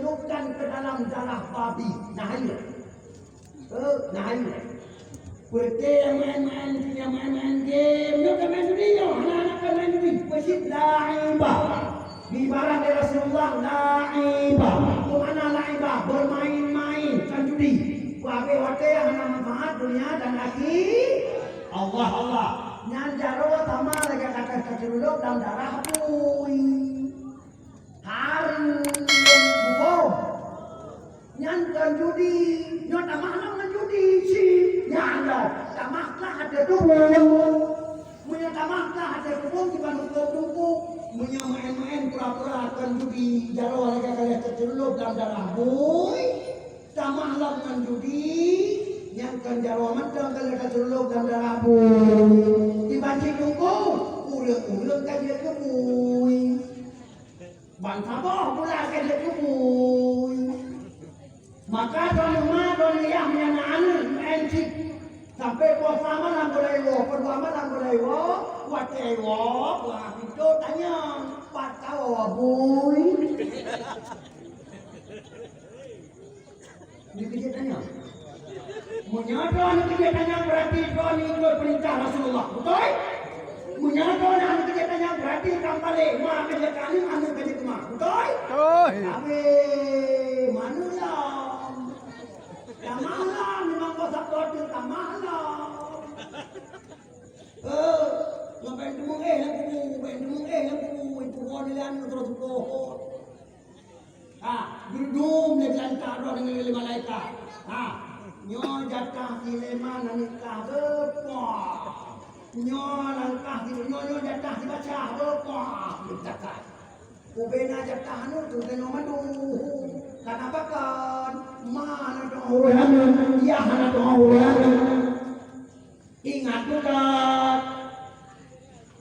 dicelupkan ke dalam darah babi. Nah ini. Nah ini. Kita yang main game, yo kan main judi yo, anak-anak kan main judi. Masjid la'ibah. Di barang dari Rasulullah la'ibah. Mana la'ibah? Bermain-main kan judi. Wate anak manfaat dunia dan akhir. Allah. Nyan jaro sama lagi kata dulu dalam darah bui. Hari buah. Nyan kan judi. Nyo tamah kan judi sih. Nyan tamaklah ada dukung. Punya tamaklah ada dukung di bandung dukung. Punya main-main pura-pura kan judi. Jaro lagi kalian tercelup dalam darah bui. Tamahlah kan judi. Yang kan jaro macam kalian tercelup dalam darah bui. Dibanci dukung. Ulang kan dia ke bui. Bangsa boh pula kan dia ke bui. Maka don liah anak encik sampai puasa malam boleh wo, watewo, wah itu tanya, patau bui. Dikejut tanya. Menyadon dikejut tanya berarti don ikut perintah Rasulullah, betul? Menyadon anu kejut tanya berarti kampale, mak kejut kali anu kejut mak, betul? Tapi manusia. Tamalah memang kosak kotor tamalah. Ngapain demung itu kodilan terus pohon. Berdum di lantar dengan lima malaikat. Nyo jatah dilema nanikah berpah. Nyo langkah nyo jatah dibaca berpah. Jatah. Ubena jatah anu tu kena madu. Kenapa kan? Mana doang ya mana doang ingat bukan?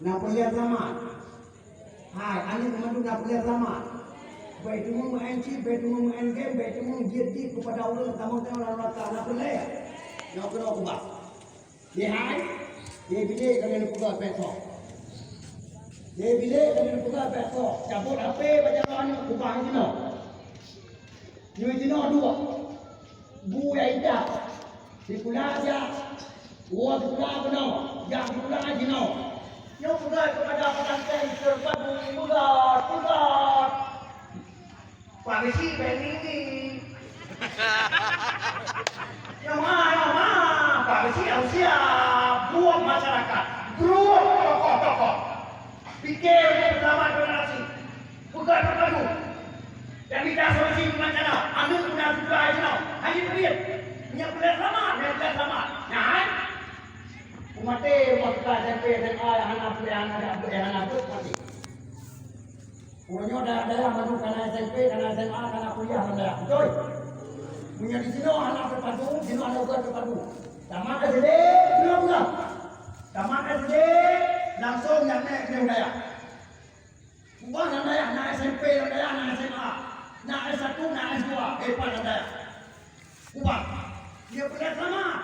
Nak lihat lama. Hai, ane kemana nak lihat lama? Baik tu mau main chip, baik tu mau main game, baik tu mau jadi kepada Allah, kamu tengok Allah Taala boleh. Nak kena ubah. Lihat, dia bilik kalian buka besok. Dia bilik kalian buka besok. Cabut HP baca doa ubah ini. Nyo jino dua. Bu ya ida. Di pula aja. Wa di pula beno. Ya di pula jino. Nyo pula kepada pengantin serpadu bulat. Pak Besi ini. Ya ma. Pak Besi harus siap buat masyarakat. Buat tokoh-tokoh. Pikir bersama generasi. Bukan berpadu. Dan kita solusi macam anu sudah sudah itu, hanya beriat, punya belas lama, nah, umat SMP dan anak mati. Punya daerah maju karena SMP, karena SMA, karena kuliah rendah, betul. Punya di sini anak berpadu, di sini anak berpadu. Tamat SD, belum. Tamat SD, langsung yang naik budaya. Bukan anak SMP, anak SMA. Nak S1, nak S2, hebat anda. Ubah. Dia berat lama.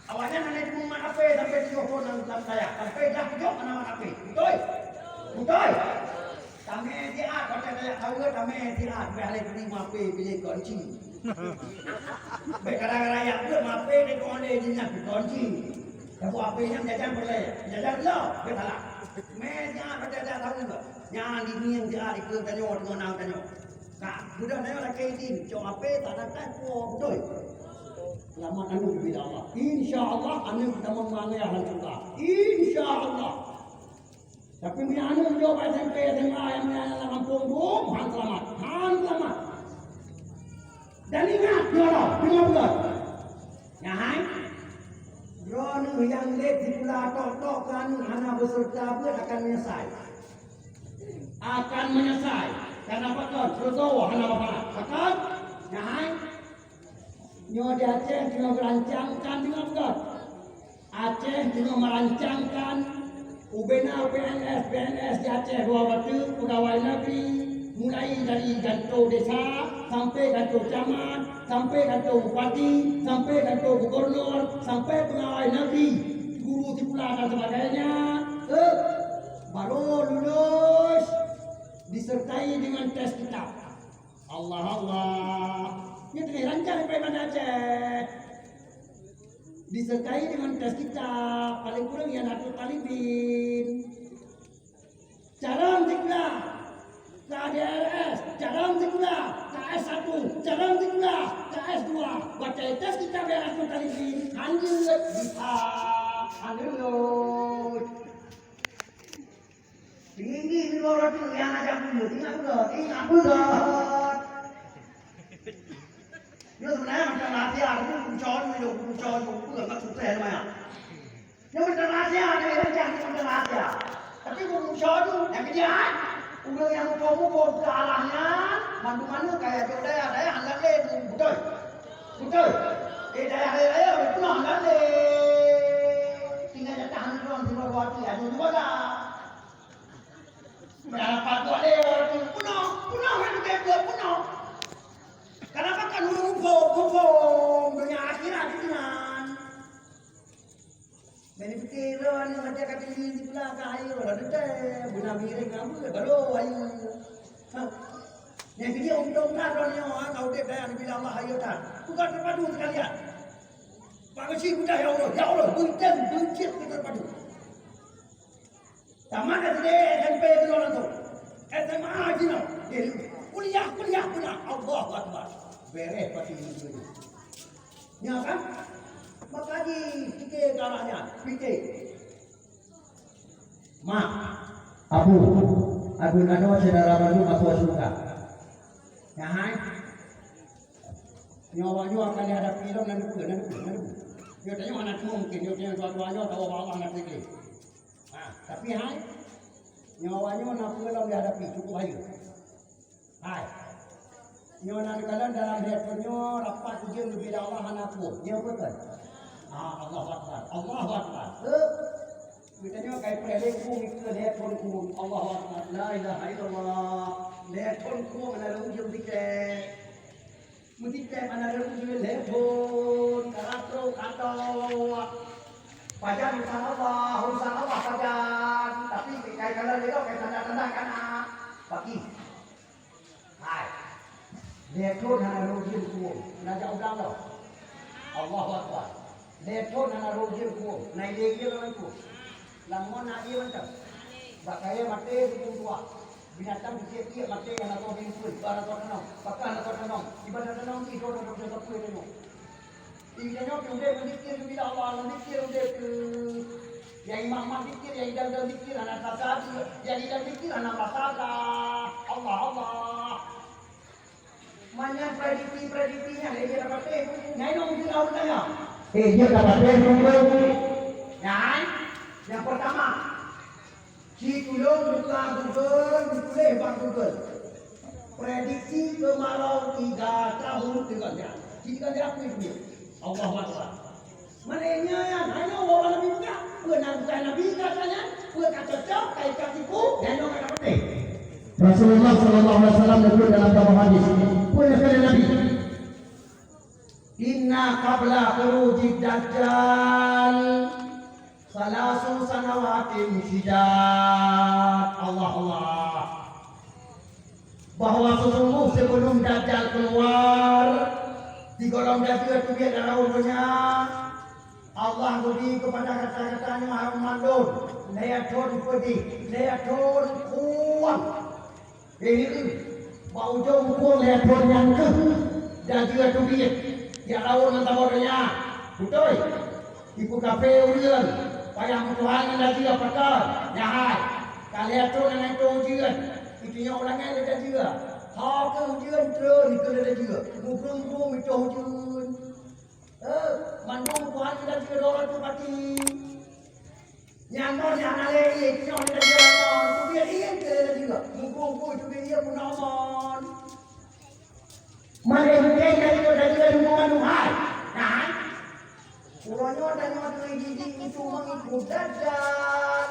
Awalnya naik rumah apa sampai telepon dalam saya. Sampai dah jauh nama apa. Betul. Kami dia kalau saya tahu ke kami dia boleh terima apa bila kunci. Kadang-kadang ya boleh apa dia boleh jenak kunci. Tapi apa yang jajan boleh. Jajan lo, betul. Meja pada tahu ke. Yang ini yang dia ikut tanya dengan tanya. Mudah saya nak kaidin, cuma apa tak datang kuat betul. Lama anu bila Allah. InsyaAllah anu kita mengangai hal kita. InsyaAllah. Tapi punya anu jawab SMP SMA yang dalam kampung han selamat. Dan ingat dengar. Nyahai. Drone yang lek di pula tok kan anak beserta pun akan menyesal. Karena apa? Terus hana apa? Akan nyahai. Nyo di Aceh juga merancangkan dengan apa? Aceh juga merancangkan UBNA, PNS di Aceh dua waktu pegawai negeri mulai dari kantor desa sampai kantor camat, sampai kantor bupati, sampai kantor gubernur, sampai pegawai negeri, guru di pulau dan sebagainya. Baru lulus disertai dengan tes kitab. Allah Allah. Ini terlancar sampai mana Aceh. Disertai dengan tes kita paling kurang yang Nahdlatul Talibin. Calon sekolah KDRS, calon sekolah KS1, calon sekolah KS2. Baca tes kita Nahdlatul Talibin. Anjing bisa, anjing. Tinggi di luar itu yang ajak dulu, ingat betul. Nhớ thằng này mà thằng Asia cũng cho cũng nó sụp xe mà. Nhưng mà thằng Asia này nó chẳng như thằng Asia. Tapi cũng cho tu yang cái gì ai? Udah yang mau kalahnya, mandu kayak jodoh ada yang angkat le, betul. Daya itu angkat le. Tinggal jatah doang di bawah tu, ada juga dah. Berapa buat le orang tu puno kan dia puno. Kenapa kan ngomong dunia akhirat itu kan? Bani pikiran yang macam kata di belakang air ada deh, guna miring kamu baru air. Yang dia undang kan orang kau dek dah bila Allah ayo tak. Bukan terpadu sekalian. Pak Mesir sudah ya Allah, bunten kita terpadu. Tamat ada SMP itu orang tu. SMA aja no. Kuliah Allahu Akbar. Beres pasti itu. Ya kan? Maka fikir caranya, fikir. Abu nano saudara baru masuk surga. Ya hai. Nyawa akan dihadapi dalam nandu. Dia tanya mana tu mungkin dia tanya dua-duanya tahu Allah nak fikir. Tapi hai. Nyawanya nak dalam dihadapi cukup bahaya. Hai. Nyonan kalian dalam hatinya rapat ujian lebih Allah anakku. Dia betul. Allahu Akbar. Kita ni kayak pelekku mikir hatiku. Allahu Akbar. La ilaha illallah. Hatiku mana ujian dikek. Mesti mana ujian hati. Kata. Pajan urusan Allah pajan. Tapi kayak kalian itu kayak tanda-tanda kan. Bagi. Hai. Lihat hana rojil kuo, naja udang lo. Allahu Akbar. Lihat hana rojil kuo, naik lagi lo itu. Lamon nak dia macam. Bakaya mati itu tua. Binatang kecil mati yang atau bingkul, barang atau tanam, pakan atau tanam. Ibadah tanam itu orang berjasa kuo itu. Ini nyo udah berfikir bila Allah berfikir udah yang imam fikir, yang idam fikir, anak tasawuf, yang idam fikir, anak tasawuf. Allah. Mana prediksi-prediksinya dia dapat nyai mungkin awak tanya. Dia dapat dulu. Yang pertama, si tulung buka Google. Prediksi kemarau 3 tahun tinggalnya. Kita apa itu? Allah Akbar. Mananya yang hanya orang Nabi buka, bukan Nabi katanya, bukan cocok kayak katiku, dan orang dapat. Rasulullah sallallahu alaihi wasallam menyebut dalam sebuah hadis, punya kata Nabi, "Inna qabla khurujid dajjal salasu sanawatin syiddat." Allah. Bahwa sesungguh sebelum dajjal keluar, digolong dajjal itu dia darah umurnya. Allah beri kepada kata-katanya Muhammadun, layatun pedih, layatun kuat. Ini bau jongkol layatun yang ke, dajjal itu dia. Ya lawan antabornya, betul. Ibu kafe ujian, payah Tuhan dajjal pakar. Ya hai, kalian tu nak itu ujian, itunya orangnya dajjal. Hak ujian terus itu dajjal. Mumpung itu ujian. Mandung Tuhan kita juga orang tu mati. Nyangkor jangan lagi, nyangkor kita jalan. Tu dia kita juga. Mumpung tu dia pun aman. Mana mungkin dari juga hubungan Tuhan. Nah, urangnya dan orang gigi itu mengikut dajjal.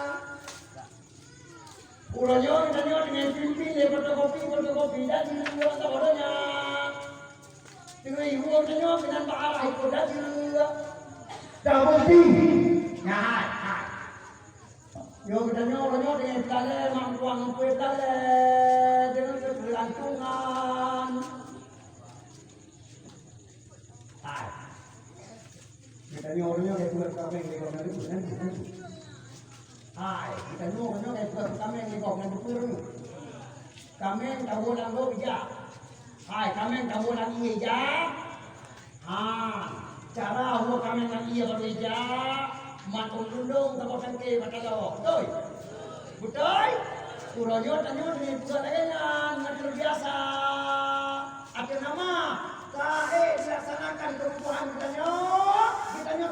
Urangnya dan orang dengan pimpin fotokopi dan juga orangnya. Dengan ibu orangnya dengan parah itu dajjal. Dah mesti. Nah. Yo orangnya dengan kale mampuan dengan keberlangsungan. Nyo kayak buat kami yang lekor nanti bukan bukan. Hai, kita nyo kayak buat kami yang lekor nanti bukan. Kami yang tahu nang lo bija. Hai, kami yang tahu nang iya ja. Cara huwa kami nang iya berbeda. Matung lundung tapakan ke batalo. Betul. Betul. Puronyo tanyo ni bukan dengan ngatur biasa. Ada nama. Dilaksanakan kebutuhan kita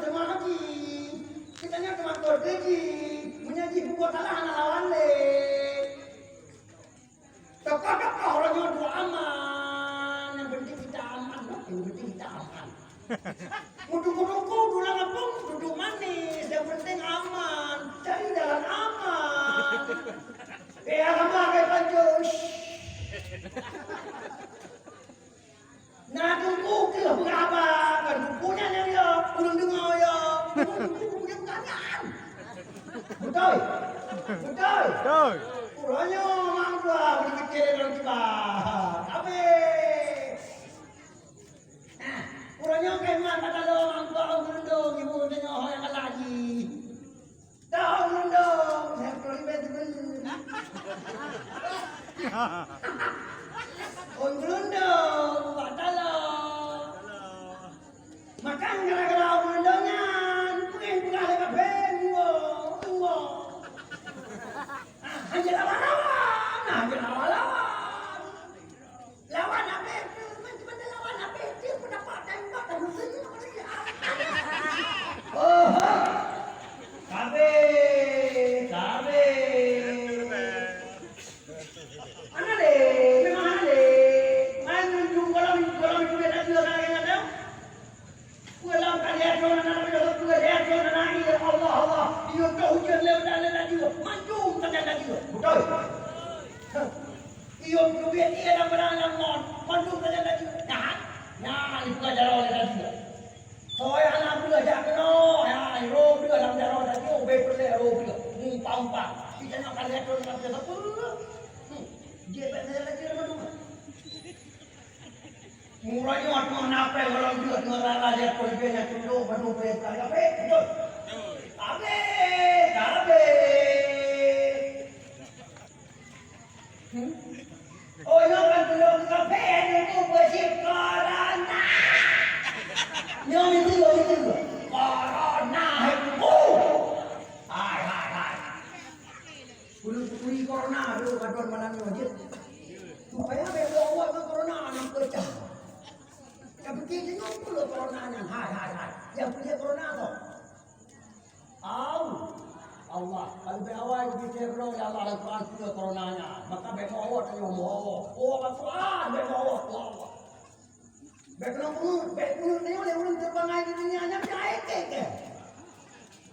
terima lagi, kita terima kordeji, menyaji buku talah anak lawan le. Tokoh-tokoh orangnya dua aman, yang penting kita aman, yang penting kita aman. Mudu-muduku dulu ngapung, duduk manis, yang penting aman, cari jalan aman. Alamak kayak panjus. Nah, tunggu ke berapa? Kan bukunya ya, belum dengar ya. Bukunya pertanyaan. Betul. Betul. Betul. Uranya mang tua, dipikir orang tiba. Tapi, uranya keman kata lo mang tua urundong, ibu tengok yang lagi. Tahu urundong, saya perlu betul. Urundong, makan gara-gara urundongan, pengen buka kafe, tunggu. Anjir lawan. Lawan apa itu? Cuma lawan apa itu? Pendapatan bukan musuhnya apa dia? Oh, kafe. Mana deh? Memang mana deh? Main minum kalau minum beda juga yang ada. Pulang kalian Allah. Dia hujan lewat juga. Manjung terjadi juga. Betul. Iom duit dia dalam berang mon. Manjung terjadi juga. Nah, itu ajar oleh juga. Soalnya anak juga jangan ya, roh juga dalam jarang tadi. Betul roh juga. Mumpang. Kita nak kalian tu dalam jasa pun. Dia betul lagi dalam rumah. Murahnya waktu kenapa kalau juga ngerala dia polisinya tunduk baru perintah kafe betul. Kafe. Oh yo kan tunduk kafe itu bersih corona. Yo itu corona itu. Hai. Puri corona dulu kaduan malam wajib. Supaya bawa corona anak pecah. Yang penting tengok dulu coronanya. Hai. Yang punya corona tu. Allah. Kalau berawal kita berdoa ya Allah Al-Quran punya coronanya. Maka berdoa tanya Allah. Oh Al-Quran berdoa Allah. Berdoa tengok dia ulun terbangai di dunia nya baik ke.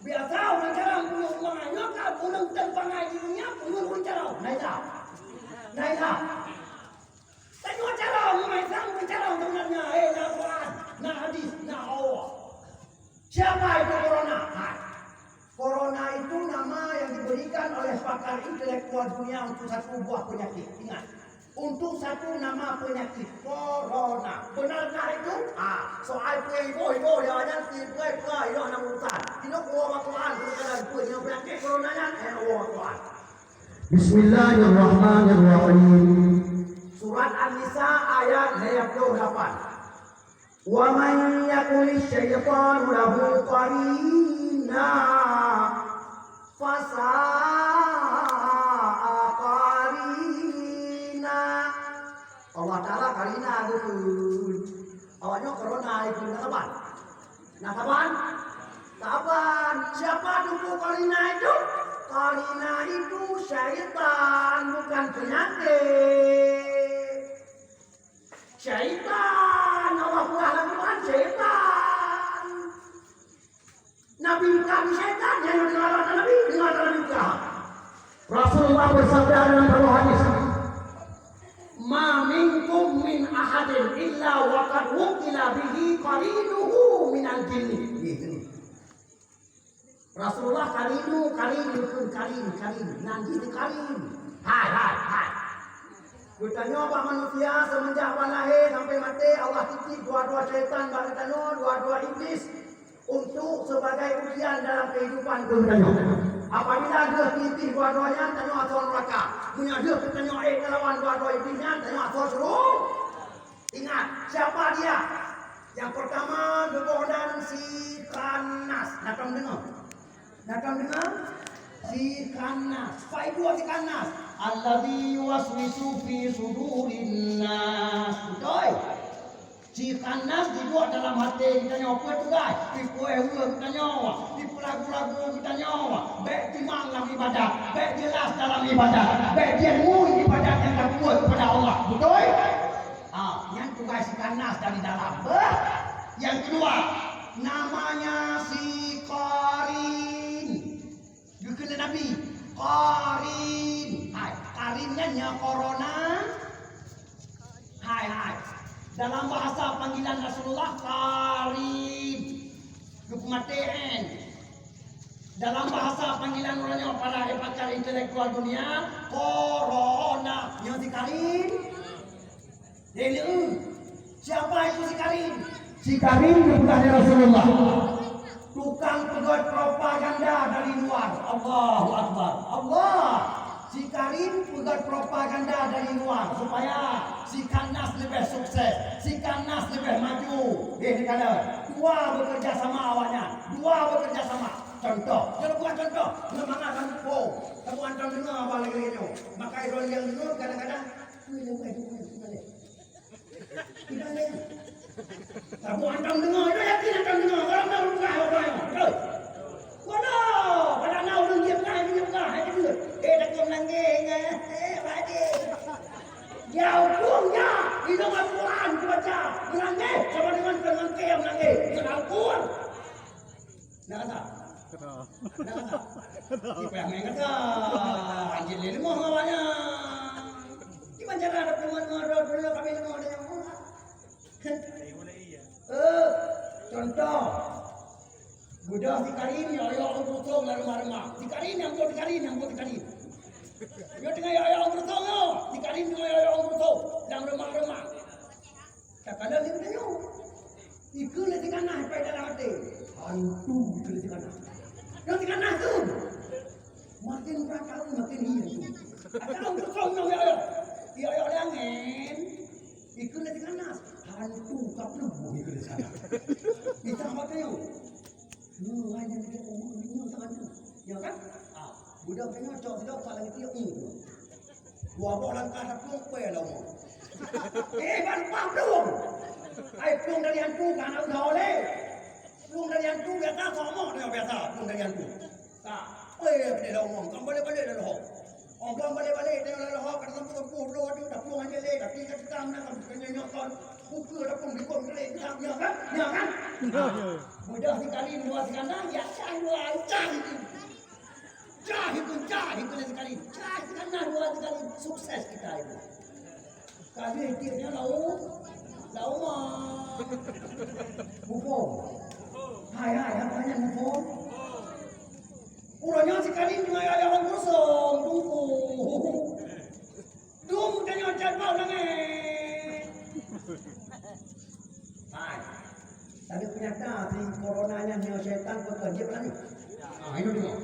Biasa orang jarang punya uangnya kalau ulun terbangai di dunia ulun jarang. Naik tak. Tengok cara memang cara sebenarnya. Nah Quran, nah hadis, nah Allah. Siapa itu corona? Corona itu nama yang diberikan oleh pakar intelektual dunia untuk satu buah penyakit. Ingat, untuk satu nama penyakit corona. Benarkah itu? Soal itu dia ada itu anak urusan. Ini Allah Quran, ini penyakit coronanya Allah Quran. Bismillahirrahmanirrahim. Surat An-Nisa ayat 28. Wa man yakulis syaitanu lahu qarina fasa'a qarina. Allah Ta'ala qarina dulu. Awalnya corona itu nataban. Siapa dulu qarina itu? Qarina itu syaitan, bukan penyakit. Syaitan, Allah Tuhan syaitan. Nabi bukan syaitan, yang dengar Nabi bukan. Rasulullah bersabda dalam satu hadis, "Ma minkum min ahadin illa wa qad wukila bihi qarinuhu minal jinni." Rasulullah karin, nanti itu karin. Hai. Bertanya apa manusia semenjak lahir sampai mati Allah titip dua-dua syaitan, dua-dua iblis untuk sebagai ujian dalam kehidupan kita. Apabila dia titik dua-duanya, tanya asal neraka. Punya dia tanya lawan dua-dua iblisnya, tanya asal suruh. Ingat, siapa dia? Yang pertama, kegodan si Kanas. Datang dengar? Si Kanas. Faedah dua si Kanas. Alladhi yuwaswisu fi sudurin nas. Betul? Si Kanas dibuat dalam hati kita nyawa apa tu guys? Di kueh-kueh kita nyawa, di lagu-lagu kita nyawa. Baik timang dalam ibadah, baik jelas dalam ibadah, baik dia mui ibadah yang kita buat kepada Allah. Betul? Yang tugas si Kanas dari dalam. Yang kedua, namanya si Qarin. Dikenal Nabi. Qarin. Hai, Qarinnya corona. Hai. Dalam bahasa panggilan Rasulullah, Qarin. Kematian. Dalam bahasa panggilan orangnya para pakar intelektual dunia, corona. Yang si Qarin. Siapa itu si Karim? Si Karim bukan Rasulullah. Tukang pegot propaganda dari luar. Allahu Akbar. Allah. Si Karim pegot propaganda dari luar supaya si Kanas lebih sukses, si Kanas lebih maju. Dikatakan dua bekerja sama awalnya, dua bekerja sama. Contoh, kalau buat contoh, mana kan kamu antar dengar apa lagi itu. Maka orang yang dengar kadang-kadang, tidak ada. Kamu antam dengar, itu yakin antam dengar. Kalau mau buka orang, betul. Waduh, pada nak orang diam kah, hati dulu. Dah kau nangis, badi. Jauh punya, hidung Al-Quran baca, menangis sama dengan kem nangis, dengan Al-Quran. Nak kata? Siapa yang kata? Anjir lemah awalnya. Di mana ada penguat dulu kami lemah ada yang murah. Contoh budak si Karin ya Allah bertolong dalam rumah. Si Karin yang buat Karin. Dia tengah ya Allah bertolong yo. Si Karin tengah ya Allah bertolong dalam rumah. Kadang dia tanya, ikut lagi kanah pada dalam hati. Hantu ikut lagi kanah. Yang di kanah tu makin berakal makin hilang tu. Ada orang bertolong yo ya. Ya Allah angin. Ikut lagi kanah. Hantu kaplu ikut lagi kanah. Kita apa yo? Hanya dia umur bingung sangat tu. Ya kan? Budak tengah cok lagi tiap ni. Dua orang kata peluk pe lah mo. Ban pam dong. Ai peluk dari hantu kan au dah le. Peluk dari hantu biasa sama dia biasa peluk dari hantu. Tak, pe dah omong, kan balik-balik dah dah. Orang balik-balik dia dah dah kata tempat dah peluk aja le, tapi kita nak kena nyokon. Buku dah pun dikon kelek ya kan? Ya kan? Budak si Karin dua si kandang ya cah itu sekali. Cah si kandang dua sekali sukses kita itu. Kali dia lau mah. Bufo. Hai apanya bufo? Urangnya si Karin cuma ya orang kosong tunggu. Dum tanya cat bau nangis. Tapi ternyata si coronanya nyawa setan bekerja berani. Ini dia.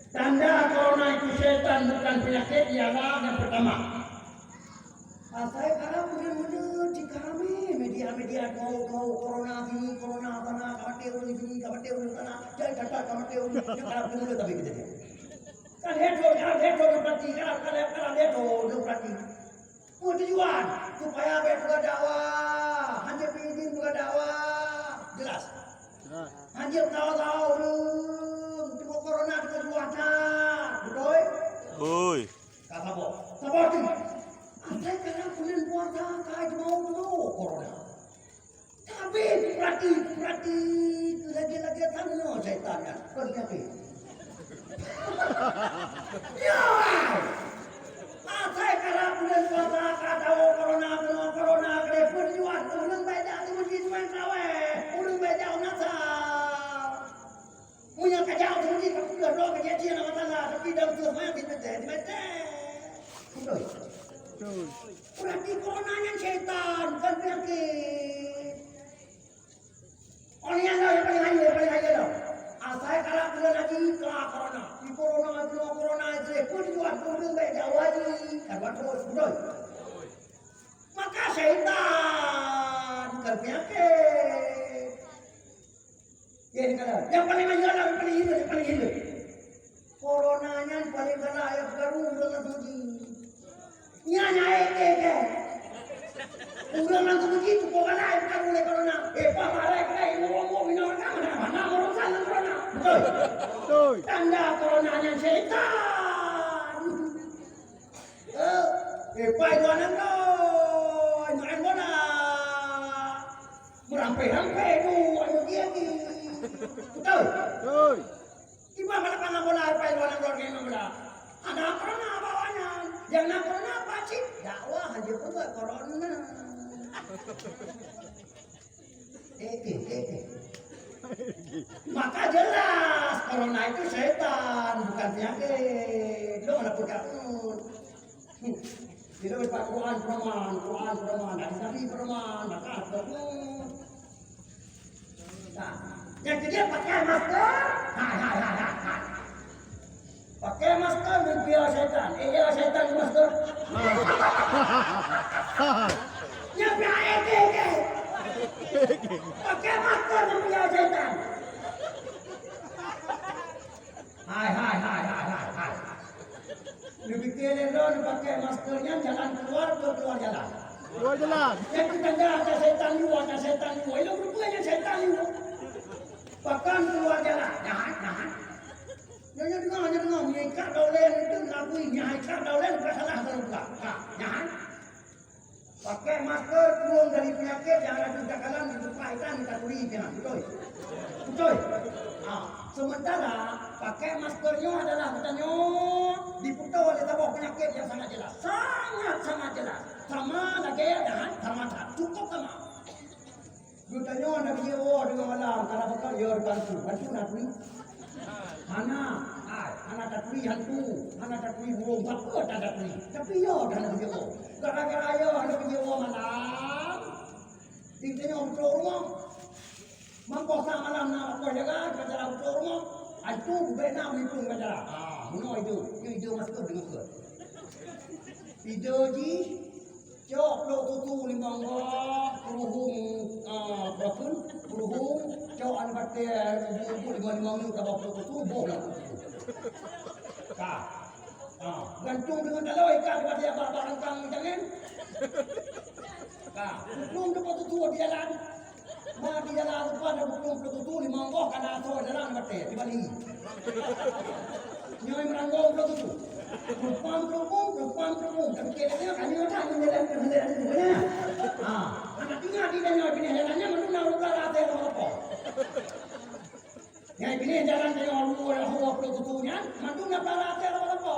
Tanda corona itu setan bukan penyakit ialah yang pertama. Saya kalau benar-benar di kami media kau corona sini, corona sana, kamatir sini, kamatir sana, jadi kata kamatir ini kalau benar tapi kita dia. Kan hedo berarti kalau hedo berarti. Tujuan supaya berbuka dakwah, hanya ingin buka dakwah, jelas. Hanya tahu cuma corona dengan cuaca, betul? Oi. Kata boh, seperti ada kadang bulan puasa kayak mau corona. Tapi berarti lagi tanah setan kan, berarti. Ya. Saya kalau bulan puasa kata corona kena perjuang ulun baca tu mesti main tawe ulun baca nasa punya kacau tu mesti tak doa kejadian nama tangga tapi dalam tu main di mete betul berarti coronanya setan kan penyakit orang yang paling penyakit. Yang kalau yang paling menjalar, yang paling hidup. Coronanya paling kena ayat baru dengan tuji. Nyanya eke. Udah langsung begitu, kok kan ayat baru oleh corona. Pak marek ngomong minor mana orang sana corona. Betul. Tanda coronanya setan. Pak itu anak main bola. Merampai-rampai tu, anu dia ni. Betul? Betul. Gimana mana panah bola, Pak itu anak keluarga bola. Ada corona bawahnya. Yang nak corona apa sih? Dakwah aja pun buat corona. Maka jelas corona itu setan, bukan penyakit. Lo mana pun kita berpakai Quran perman, Nabi perman, maka betul. Nah, yang kedua pakai masker. Hai. Pakai masker membiar setan. Iya setan masker. Yang eke. Pakai masker membiar setan. Hai. Lebih keren dong pakai maskernya jalan keluar jalan. Keluar jalan. Yang kita ada setan luar. Itu rupanya setan luar. Bahkan keluar jalan. Jangan. Jangan dengar. Mereka daulen itu ngakui. Mereka daulen salah kalau buka. Jangan. Pakai masker turun dari penyakit jangan ada kekalan ditukaikan kita turi jangan. Betul. Sementara pakai maskernya adalah katanya diputar oleh tabung penyakit yang sangat jelas. Sangat jelas. Sama lagi dan sama tak. Cukup sama. Katanya ada video dengan malam kalau bakal ya bantu nak ni. Anak tak beri hantu, anak tak beri burung apa tak beri. Tapi ya dah nak video. Gara-gara ya ada video malam. Tinggalnya untuk rumah. Mangkosa malam nak apa jaga cara untuk rumah. Itu benar itu cara. Mana itu masuk dengan ke. Video ji cok lo tutu limbang peruhung cok an batte buku limbang ni ka bapa tutu bola. Gantung dengan dalau ikan pada apa angkang jangan. Belum dapat tutu di jalan. Di jalan pada belum tutu limbang kana so jalan batte di Bali. Nyoi meranggong tutu. Rupang perempuan. Tapi kira-kira kan dia tak menjalan sebenarnya. Anak tinggal di dalam pindah jalannya menunda ular ada apa? Yang pindah jalan dengan ular hawa pelutunya, menunda ular ada apa?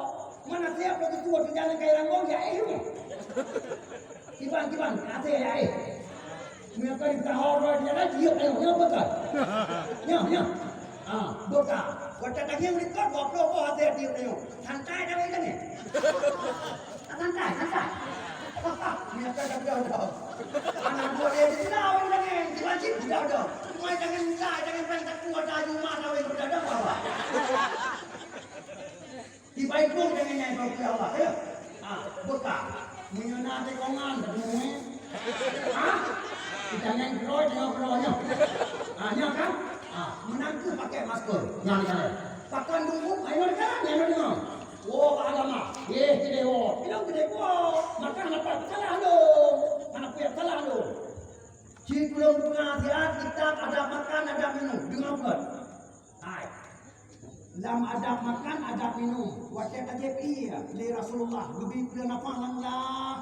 Mana siap pelutu di jalan kayak ranggong ya Kiban, ada ya Mereka di tahun di jalan dia betul. Nya. Betul. Waktu tadi yang rekod goblok ada dia. Santai dah kan ni. Santai. Mereka dah. Anak boleh dilau lagi. Wajib dah. Mai jangan main tak kuat dah rumah dah dah bawa. Di baik pun jangan nyai bawa Allah ya. Betul. Menyana te kongan semua. Jangan keroy. Nya kan? Menantu pakai masker. Jangan. Pakai dulu, ayo dengar. Agama. Gede. Bilang gede maka apa salah lo? Mana punya salah lo? Jika belum pengajian kita ada makan, ada minum. Dengar buat. Dalam ada makan, ada minum. Wajah kajep iya. Dari Rasulullah. Lebih punya nafahan lah.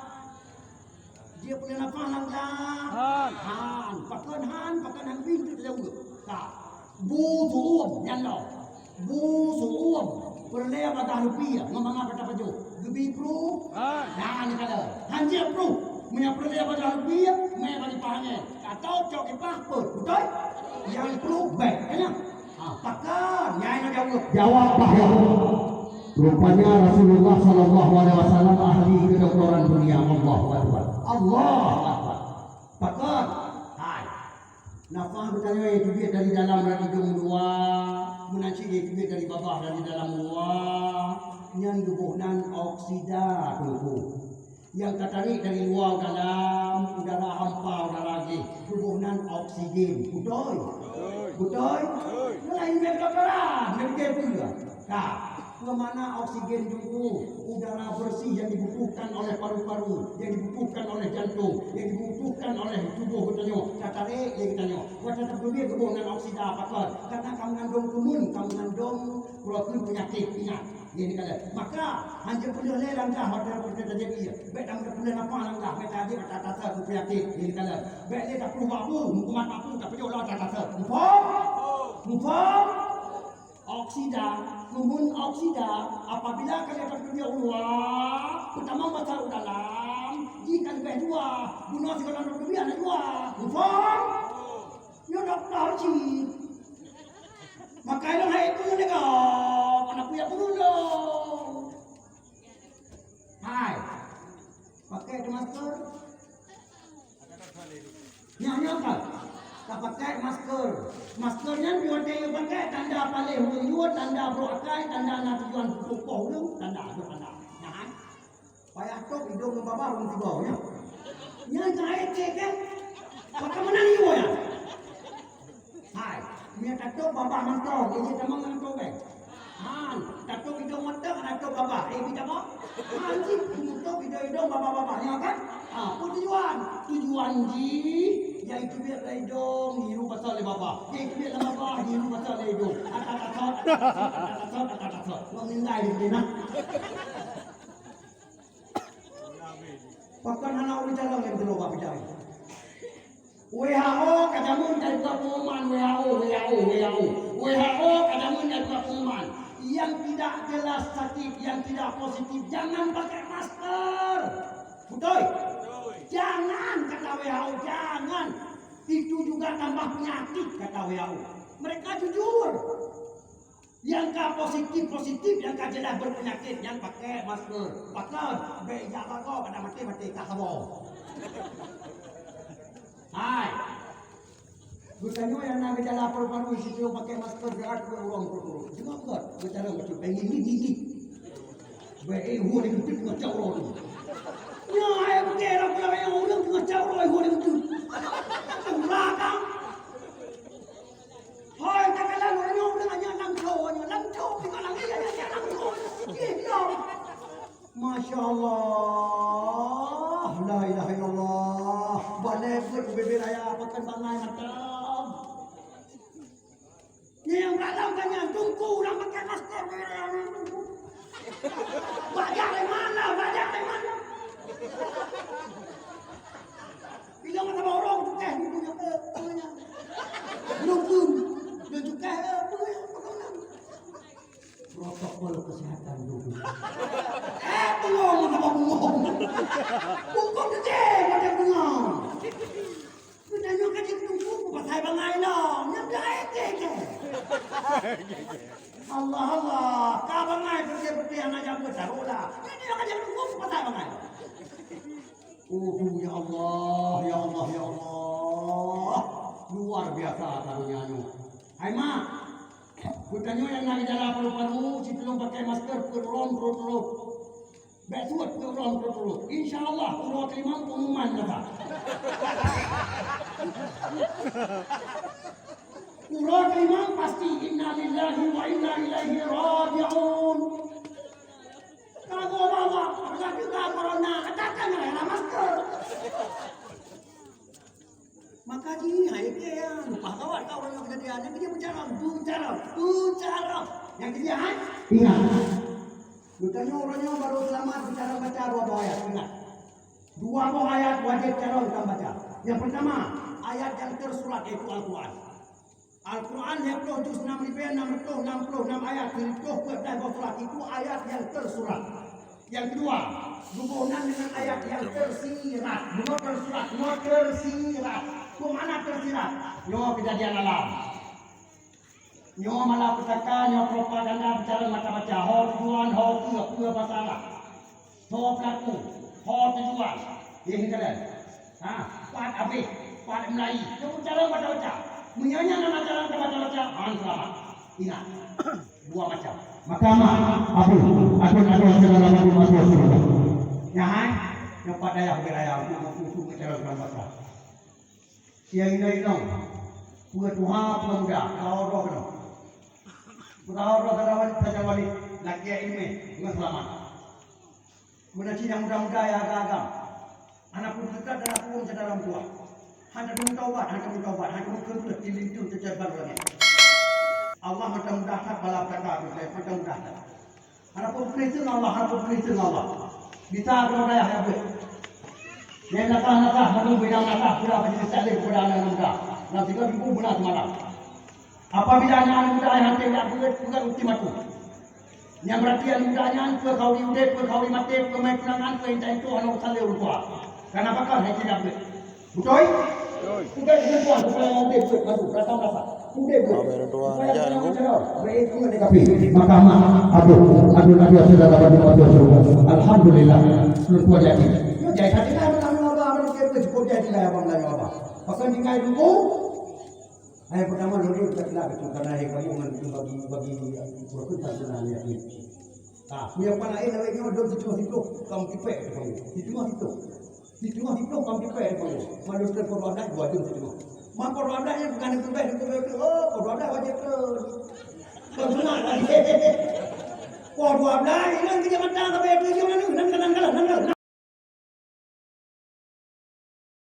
Dia punya nafahan lah. Pakan pintu jauh. Butuh yang lo. Butuh perlea pada rupiah. Ngomong apa dapat jo? Lebih pro. Dan kalau hanya pro. Punya perlea pada rupiah. Mereka bagi pahannya. Atau cok paspor. Betul? Yang pro baik. Kena? Pakan. Yang jawab. Jawab bahwa rupanya Rasulullah SAW ahli kedokteran dunia. Allah Akbar. Pakan. Nafah bertanya itu dia dari dalam dan hidung dua, menanci itu dia dari bawah dari dalam dua, yang tubuhnan oksida tubuh, yang tertarik dari luar dalam udara hampa udara lagi, tubuh oksigen. Betul? Lain kedokteran, mereka juga. Nah, kemana oksigen dulu, udara bersih yang dibutuhkan oleh paru-paru, yang dibutuhkan oleh jantung, yang dibutuhkan oleh tubuh kita nyo. Kata dia kita nyo. Wajah terlebih kebohongan oksida apakah? Karena kamu ngandung kumun, kamu ngandung protein penyakit ingat. Ini kata. Maka hanya boleh langkah pada kita jadi. Baik kamu boleh apa langkah? Baik tadi kata penyakit. Ini kata. Baik dia tak perlu babu, hukuman babu tak perlu lah kata. Mufam. Oksida, kumun oksida apabila kalian terdunia Allah, pertama masuk dalam, jika lebih dua, guna segala terdunia ada dua. Mufam. Ya dokter cik. Makanya hai itu juga, mana punya dulu. Hai, pakai masker. Nyanyi apa? Tak pakai masker. Maskernya buat dia pakai tanda paling hujung, tanda brokai, tanda nak tujuan pokok tu, tanda. Nah, payah tok hidung membabah orang tiba nya. Nya jahit ke? Pakai mana ni ya? Hai, dia tato babah mantau, dia tamang mantau bang. Han, tato hidung mata, tato babah. Kita apa? Anjing, tato hidung babah-babahnya kan? Tujuan ji, yaitu biar hidung hiru pasal le babah. Yaitu biar babah hiru pasal le hidung. Atat. Mengingai di sini. Pakan anak bicara yang belum bicara. WHO kadamun dari pengumuman WHO kadamun dari pengumuman yang tidak jelas sakit, yang tidak positif jangan pakai masker. Betul? Jangan kata WHO, jangan. Itu juga tambah penyakit kata WHO. Mereka jujur. Yang positif, yang jelas berpenyakit, yang pakai masker. Pakai beja kau pada mati tak sabong. Hai. Bukannya yang nak gejala paru-paru situ pakai masker berat ke orang perut. Cuma buat bicara macam pengen ni. Baik, huan itu tengah jauh tu. Ya, ayah kira pula yang orang tengah jauh huan itu. Belakang. Hai, tak kalah orang hanya langkau dengan lagi hanya langkau. Gila. Masya Allah, la ilaha illallah. Boleh buat bebel ayah makan bangai macam. Yang dalam kan tunggu orang pakai masker. Bajak dari mana? Bila mata orang tukar punya apa? Belum dan tukar apa? Protokol kesehatan dulu. Bengong apa bengong? Bengong tu macam bengong. Tanya kan dia tunggu pasal bangai lah. Nyamda ke. Allah, kau bangai pergi anak jaga tarulah. Ini nak dia tunggu pasal bangai. Ya Allah. Luar biasa karunia anu. Hai mak. Bukannya yang nak jalan paru-paru, si belum pakai masker, perut. Betul perut. InsyaAllah, urut imam pengumuman kata. Urut imam pasti inna lillahi wa inna ilaihi raji'un. Kalau bawa, apakah juga corona, katakan lah masker. Maka ini ya, lupa kawan yang kejadian yang dia bicara. Yang kejadian, ingat. Bukannya orangnya baru selamat bicara baca dua ayat, ingat. Dua ayat wajib cara kita baca. Yang pertama, ayat yang tersurat yaitu Al-Quran. Al-Quran yang juz 66 ayat itu surat itu ayat yang tersurat. Yang kedua, hubungan dengan ayat yang tersirat. Kemana tersirat? Nyo kejadian alam. Nyo malapetaka, nyo propaganda bicara macam-macam. Ho tujuan, ho kia masalah. Ho pelaku, ho tujuan. Ini kalian. Kuat habis, kuat Melayu. Nyo bicara macam-macam. Menyanyi nama jalan ke macam-macam. Selamat. Ingat. Dua macam. Mahkamah Agung segala macam masalah. Yang pada yang beraya untuk bicara dalam bahasa. Siang ini dong. Buat Tuhan muda, kau roh kena. Kau roh kerawan saja wali laki ini dengan selamat. Kemudian Cina muda-muda yang agak-agak. Anak pun dekat dan anak pun sedang orang tua. Hanya kamu taubat, hanya kamu kerja di lintun terjabat lagi. Allah macam mudah tak balap kata, macam mudah tak. Anak pun Kristen Allah. Bisa berada yang baik. Yang nakah, madu bidang nakah, sudah menjadi salib kepada anak muda. Nanti kau ibu benar semalam. Apabila anak muda yang hati yang bukan ultimatum. Yang berarti anak mudanya ke kau diudep, ke kau dimati, ke main penangan, ke intai itu anak salib urtua. Karena apa kan hati yang baik. Betul? Bukan dengan tuan, bukan yang udep, madu, rasa. Udep. Mahkamah Aduh sudah dapat dimasuki surga. Alhamdulillah. Seluruh jadi. Jadi hati kan cukup jadi lah abang lagi apa. Pasal tinggal dulu. Ayat pertama dulu kita kelak itu karena ayat kamu bagi berkunjung sebenarnya ini. Nah, punya apa lain awaknya ada situ kamu kipek kamu. Situ. Kamu kipek kamu. Malu terperwadah buat situ. Mak perwadahnya bukan itu oh perwadah wajib tu. Benar lagi. Perwadah ini kan kita mata sampai itu jangan